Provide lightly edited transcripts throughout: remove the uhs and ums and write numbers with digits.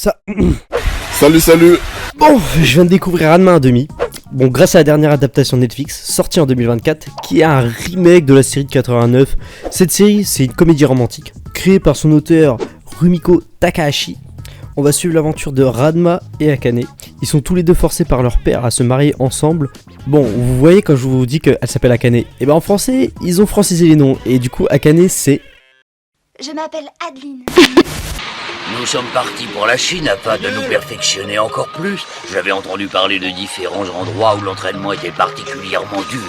Ça... Salut. Bon, je viens de découvrir Ranma 1/2. Bon, grâce à la dernière adaptation Netflix, sortie en 2024, qui est un remake de la série de 89. Cette série, c'est une comédie romantique, créée par son auteur Rumiko Takahashi. On va suivre l'aventure de Ranma et Akane. Ils sont tous les deux forcés par leur père à se marier ensemble. Bon, vous voyez quand je vous dis qu'elle s'appelle Akane, et ben en français, ils ont francisé les noms, et du coup, Akane, c'est... Je m'appelle Adeline. Nous sommes partis pour la Chine afin de nous perfectionner encore plus. J'avais entendu parler de différents endroits où l'entraînement était particulièrement dur.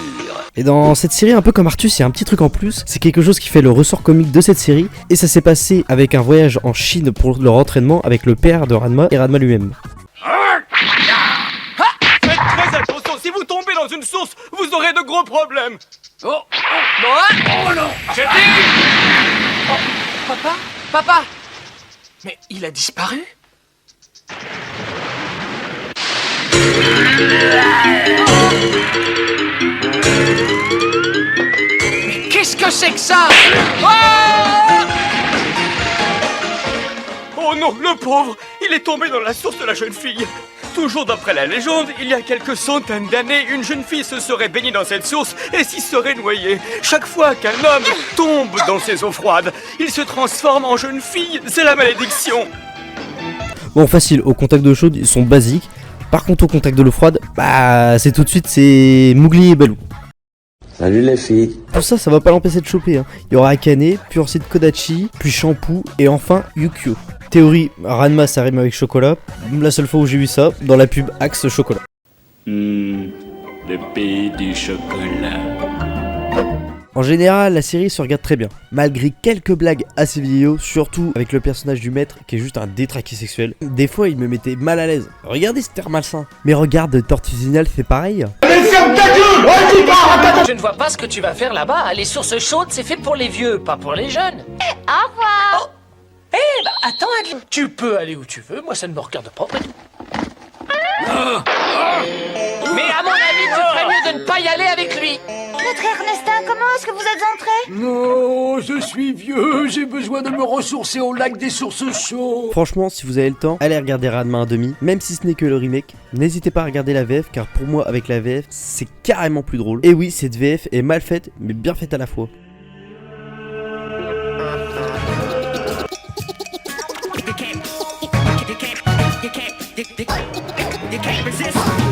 Et dans cette série, un peu comme Artus, il y a un petit truc en plus, c'est quelque chose qui fait le ressort comique de cette série, et ça s'est passé avec un voyage en Chine pour leur entraînement avec le père de Ranma et Ranma lui-même. Faites très attention, si vous tombez dans une source, vous aurez de gros problèmes. Oh non. J'ai dit... Papa, mais il a disparu? Mais qu'est-ce que c'est que ça? Oh non, le pauvre, il est tombé dans la source de la jeune fille. Toujours d'après la légende, il y a quelques centaines d'années, une jeune fille se serait baignée dans cette source et s'y serait noyée. Chaque fois qu'un homme tombe dans ces eaux froides, il se transforme en jeune fille. C'est la malédiction. Bon, facile, au contact de l'eau chaude, ils sont basiques. Par contre, au contact de l'eau froide, bah, c'est tout de suite, c'est Mowgli et Baloo. Salut les filles. Pour ça, ça va pas l'empêcher de choper, hein. Il y aura Akane, puis ensuite Kodachi, puis Shampoo, et enfin Yukio. Théorie, Ranma ça rime avec chocolat. La seule fois où j'ai vu ça, dans la pub Axe Chocolat. Le pays du chocolat. En général, la série se regarde très bien, malgré quelques blagues assez vieillots, surtout avec le personnage du maître qui est juste un détraqué sexuel. Des fois, il me mettait mal à l'aise. Regardez, c'était malsain. Mais regarde, Tortuzinal fait pareil. Je ne vois pas ce que tu vas faire là-bas. Les sources chaudes, c'est fait pour les vieux, pas pour les jeunes. Au revoir. Attends, Adeline. Tu peux aller où tu veux, moi ça ne me regarde pas. Mais à mon avis, tu ferais mieux de ne pas y aller avec lui. Notre Ernestin, comment est-ce que vous êtes entré? Non, je suis vieux, j'ai besoin de me ressourcer au lac des sources chaudes. Franchement, si vous avez le temps, allez regarder Ranma 1/2, même si ce n'est que le remake. N'hésitez pas à regarder la VF, car pour moi, avec la VF, c'est carrément plus drôle. Et oui, cette VF est mal faite, mais bien faite à la fois. You can't resist.